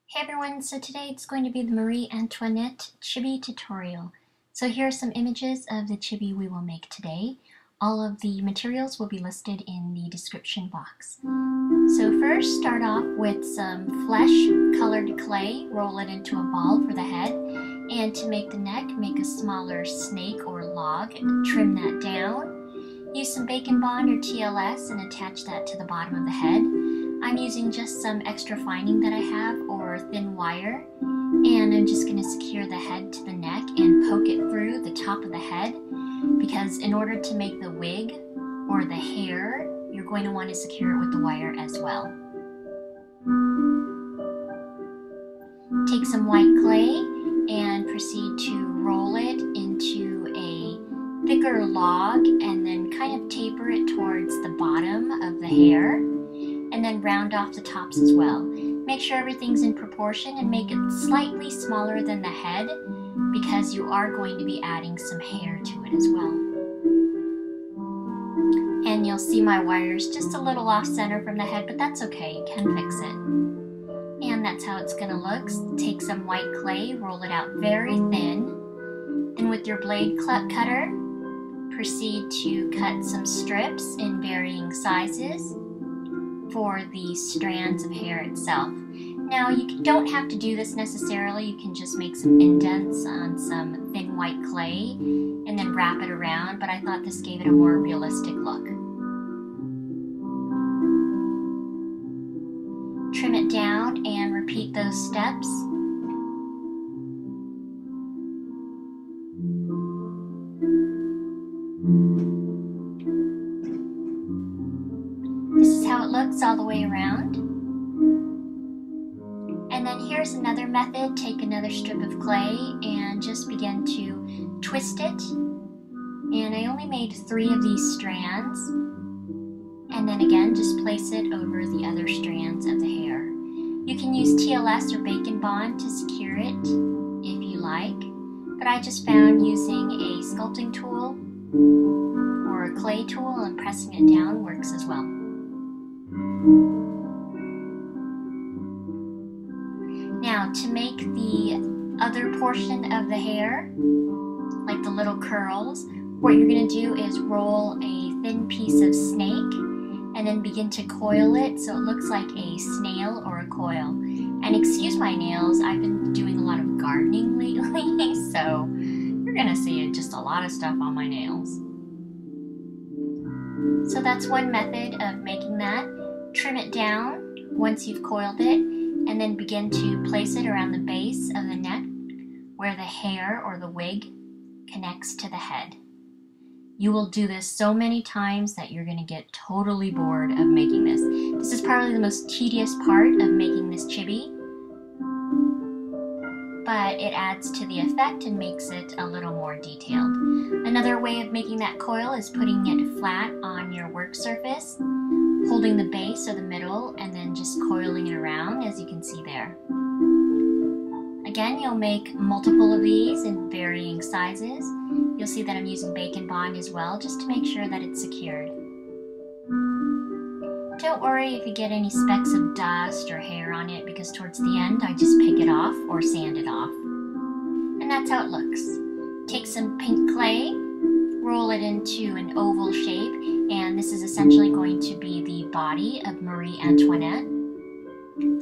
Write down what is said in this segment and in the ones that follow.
Hey everyone, so today it's going to be the Marie Antoinette Chibi tutorial. So here are some images of the chibi we will make today. All of the materials will be listed in the description box. So first start off with some flesh colored clay, roll it into a ball for the head, and to make the neck, make a smaller snake or log, trim that down. Use some bacon bond or TLS and attach that to the bottom of the head. I'm using just some extra fining that I have or thin wire, and I'm just going to secure the head to the neck and poke it through the top of the head, because in order to make the wig or the hair, you're going to want to secure it with the wire as well. Take some white clay and proceed to roll it into a thicker log and then kind of taper it towards the bottom of the hair, and then round off the tops as well. Make sure everything's in proportion and make it slightly smaller than the head, because you are going to be adding some hair to it as well. And you'll see my wires just a little off center from the head, but that's okay, you can fix it. And that's how it's gonna look. Take some white clay, roll it out very thin. Then with your blade cutter, proceed to cut some strips in varying sizes for the strands of hair itself. Now you don't have to do this necessarily, you can just make some indents on some thin white clay and then wrap it around, but I thought this gave it a more realistic look. Trim it down and repeat those steps. This is how it looks all the way around. And then here's another method. Take another strip of clay and just begin to twist it. And I only made 3 of these strands. And then again, just place it over the other strands of the hair. You can use TLS or bacon bond to secure it if you like, but I just found using a sculpting tool or a clay tool and pressing it down works as well. Now to make the other portion of the hair, like the little curls, what you're going to do is roll a thin piece of snake and then begin to coil it so it looks like a snail or a coil. And excuse my nails, I've been doing a lot of gardening lately, so you're going to see just a lot of stuff on my nails. So that's one method of making that. Trim it down once you've coiled it, and then begin to place it around the base of the neck where the hair or the wig connects to the head. You will do this so many times that you're going to get totally bored of making this. This is probably the most tedious part of making this chibi, but it adds to the effect and makes it a little more detailed. Another way of making that coil is putting it flat on your work surface, holding the base or the middle, and then just coiling it around, as you can see there. Again, you'll make multiple of these in varying sizes. You'll see that I'm using bacon bond as well, just to make sure that it's secured. Don't worry if you get any specks of dust or hair on it, because towards the end I just pick it off or sand it off. And that's how it looks. Take some pink clay, roll it into an oval shape, and this is essentially going to be the body of Marie Antoinette.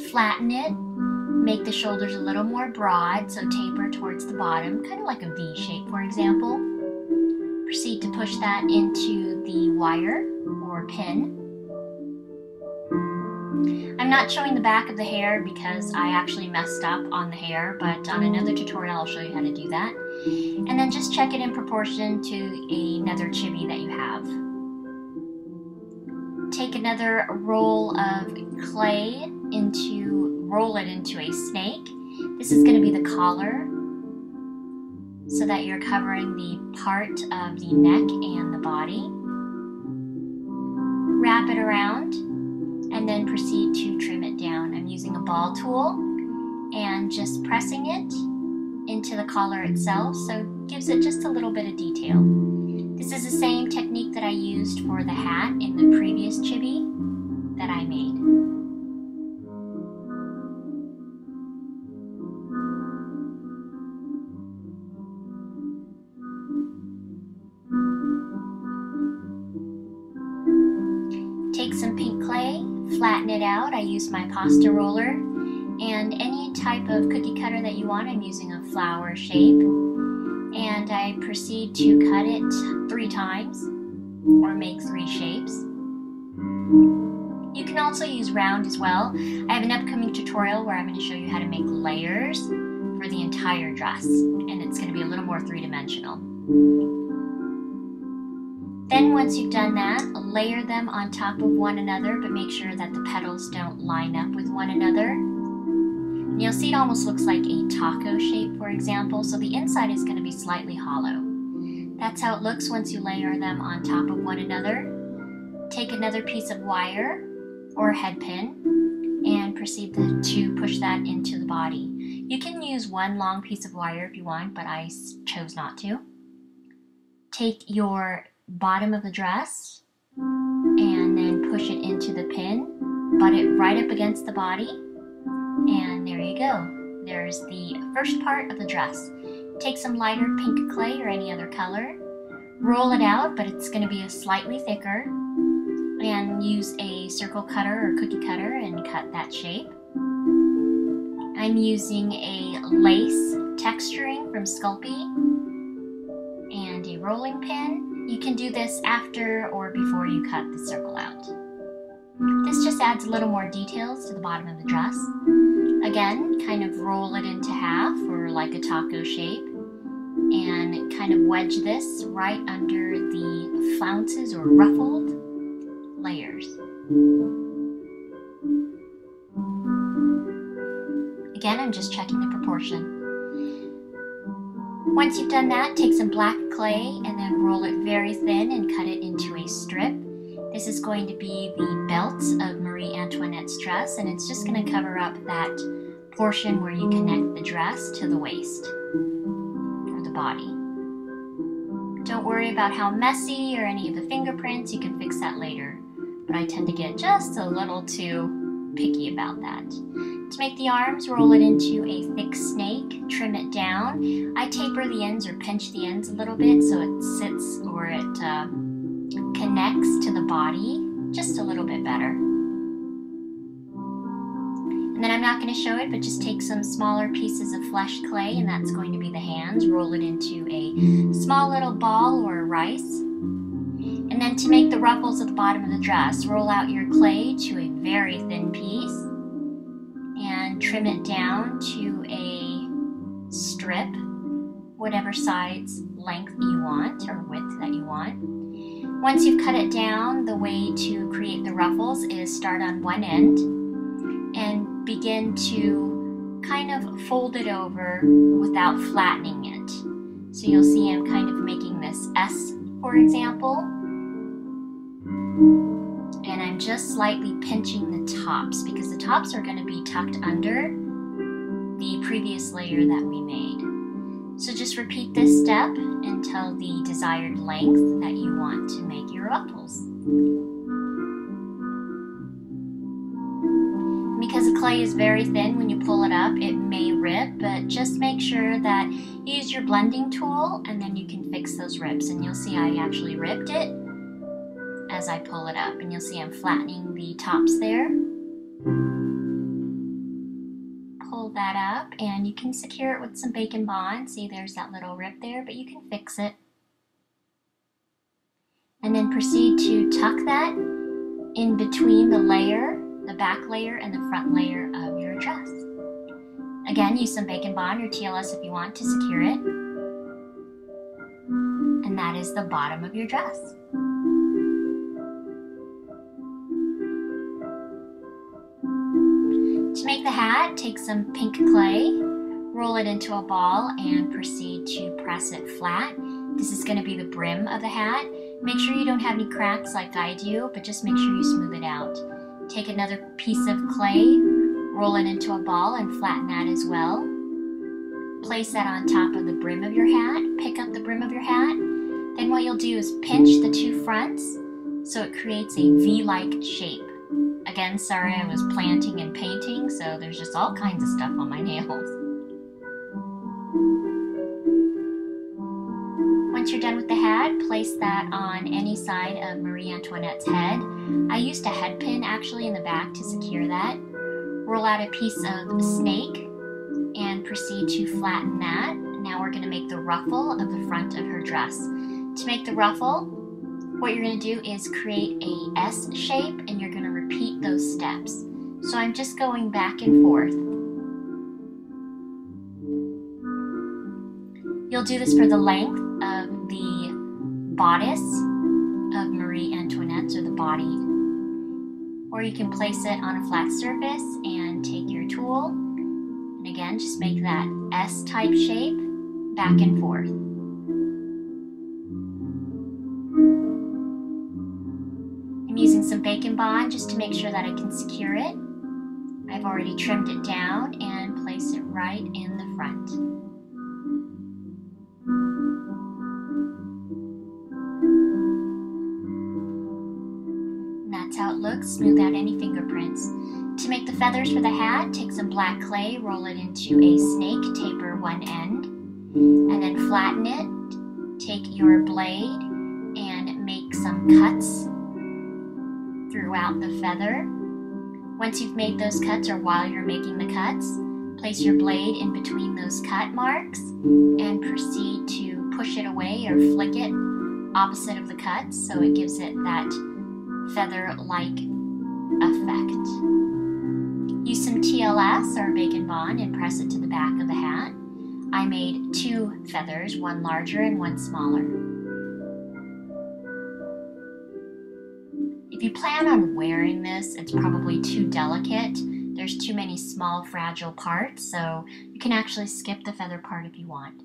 Flatten it, make the shoulders a little more broad, so taper towards the bottom, kind of like a V shape, for example. Proceed to push that into the wire or pin. I'm not showing the back of the hair because I actually messed up on the hair, but on another tutorial I'll show you how to do that. And then just check it in proportion to another chibi that you have. Take another roll of clay roll it into a snake. This is going to be the collar, so that you're covering the part of the neck and the body. Wrap it around and then proceed to trim it down. I'm using a ball tool and just pressing it into the collar itself, so it gives it just a little bit of detail. This is the same technique that I used for the hat in the previous chibi that I made. it out, I used my pasta roller, and any type of cookie cutter that you want. I'm using a flower shape, and I proceed to cut it 3 times, or make 3 shapes. You can also use round as well. I have an upcoming tutorial where I'm going to show you how to make layers for the entire dress, and it's going to be a little more 3-dimensional. Then once you've done that, layer them on top of one another, but make sure that the petals don't line up with one another. And you'll see it almost looks like a taco shape, for example, so the inside is going to be slightly hollow. That's how it looks once you layer them on top of one another. Take another piece of wire or head pin and proceed to push that into the body. You can use one long piece of wire if you want, but I chose not to. Take your bottom of the dress and then push it into the pin, butt it right up against the body, and there you go. There's the first part of the dress. Take some lighter pink clay or any other color, roll it out, but it's going to be slightly thicker, and use a circle cutter or cookie cutter and cut that shape. I'm using a lace texturing from Sculpey and a rolling pin. You can do this after or before you cut the circle out. This just adds a little more details to the bottom of the dress. Again, kind of roll it into half or like a taco shape, and kind of wedge this right under the flounces or ruffled layers. Again, I'm just checking the proportion. Once you've done that, take some black clay and then roll it very thin and cut it into a strip. This is going to be the belt of Marie Antoinette's dress, and it's just going to cover up that portion where you connect the dress to the waist or the body. Don't worry about how messy or any of the fingerprints, you can fix that later, but I tend to get just a little too picky about that. To make the arms, roll it into a thick snake, trim it down. I taper the ends or pinch the ends a little bit so it sits or it connects to the body just a little bit better. And then I'm not going to show it, but just take some smaller pieces of flesh clay, and that's going to be the hands. Roll it into a small little ball or a rice. And then to make the ruffles at the bottom of the dress, roll out your clay to a very thin piece and trim it down to a strip, whatever size length you want or width that you want. Once you've cut it down, the way to create the ruffles is start on one end and begin to kind of fold it over without flattening it. So you'll see I'm kind of making this S, for example, and I'm just slightly pinching the tops because the tops are going to be tucked under the previous layer that we made. So just repeat this step until the desired length that you want to make your ruffles. Because the clay is very thin, when you pull it up, it may rip, but just make sure that you use your blending tool and then you can fix those rips. And you'll see I actually ripped it as I pull it up, and you'll see I'm flattening the tops there. Pull that up, and you can secure it with some bacon bond. See, there's that little rip there, but you can fix it. And then proceed to tuck that in between the layer, the back layer, and the front layer of your dress. Again, use some bacon bond or TLS if you want to secure it. And that is the bottom of your dress. To make the hat, take some pink clay, roll it into a ball, and proceed to press it flat. This is going to be the brim of the hat. Make sure you don't have any cracks like I do, but just make sure you smooth it out. Take another piece of clay, roll it into a ball, and flatten that as well. Place that on top of the brim of your hat. Pick up the brim of your hat. Then what you'll do is pinch the two fronts so it creates a V-like shape. Again, sorry, I was planting and painting, so there's just all kinds of stuff on my nails. Once you're done with the hat, place that on any side of Marie Antoinette's head. I used a head pin actually in the back to secure that. Roll out a piece of snake and proceed to flatten that. Now we're going to make the ruffle of the front of her dress. To make the ruffle, what you're going to do is create a S shape and you're going to repeat those steps. So I'm just going back and forth. You'll do this for the length of the bodice of Marie Antoinette's, or the body. Or you can place it on a flat surface and take your tool and again just make that S type shape back and forth. I'm using some bacon bond just to make sure that I can secure it. I've already trimmed it down and placed it right in the front. That's how it looks. Smooth out any fingerprints. To make the feathers for the hat, take some black clay, roll it into a snake, taper one end, and then flatten it. Take your blade and make some cuts throughout the feather. Once you've made those cuts, or while you're making the cuts, place your blade in between those cut marks and proceed to push it away or flick it opposite of the cuts so it gives it that feather-like effect. Use some TLS or bacon bond and press it to the back of the hat. I made 2 feathers, one larger and one smaller. If you plan on wearing this, it's probably too delicate. There's too many small, fragile parts, so you can actually skip the feather part if you want.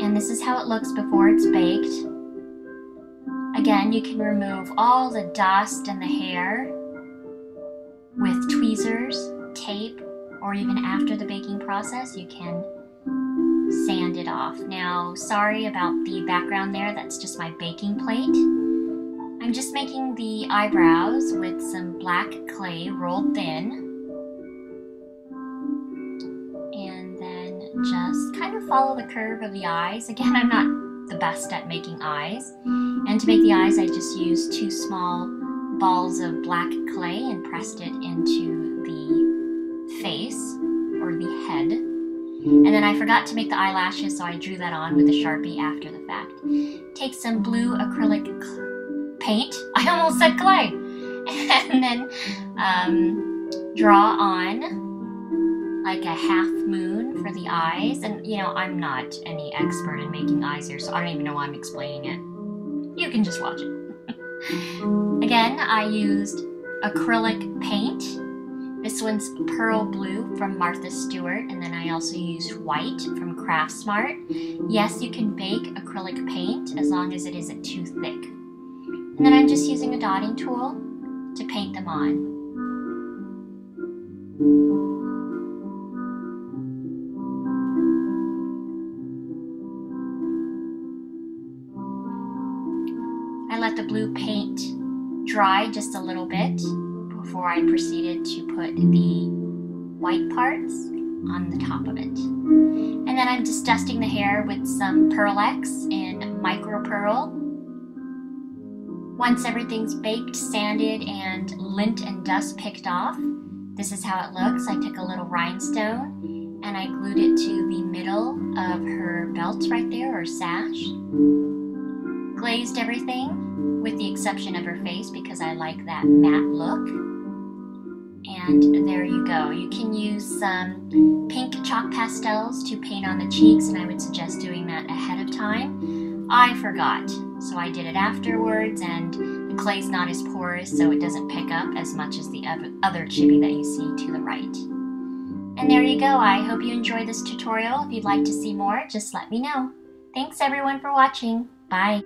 And this is how it looks before it's baked. Again, you can remove all the dust and the hair with tweezers, tape, or even after the baking process, you can sand it off. Now, sorry about the background there, that's just my baking plate. I'm just making the eyebrows with some black clay rolled thin. Just kind of follow the curve of the eyes. Again, I'm not the best at making eyes. And to make the eyes, I just used 2 small balls of black clay and pressed it into the face, or the head. And then I forgot to make the eyelashes, so I drew that on with a Sharpie after the fact. Take some blue acrylic paint. I almost said clay. And then draw on like a half moon for the eyes. And you know, I'm not any expert in making eyes here, so I don't even know why I'm explaining it. You can just watch it. Again, I used acrylic paint. This one's pearl blue from Martha Stewart, and then I also used white from Craftsmart. Yes, you can bake acrylic paint as long as it isn't too thick. And then I'm just using a dotting tool to paint them on. I let the blue paint dry just a little bit before I proceeded to put the white parts on the top of it. And then I'm just dusting the hair with some Pearl X in micro pearl. Once everything's baked, sanded, and lint and dust picked off, this is how it looks. I took a little rhinestone and I glued it to the middle of her belt right there, or sash. Glazed everything with the exception of her face because I like that matte look. And there you go. You can use some pink chalk pastels to paint on the cheeks, and I would suggest doing that ahead of time. I forgot, so I did it afterwards, and the clay's not as porous, so it doesn't pick up as much as the other chibi that you see to the right. And there you go. I hope you enjoyed this tutorial. If you'd like to see more, just let me know. Thanks everyone for watching. Bye.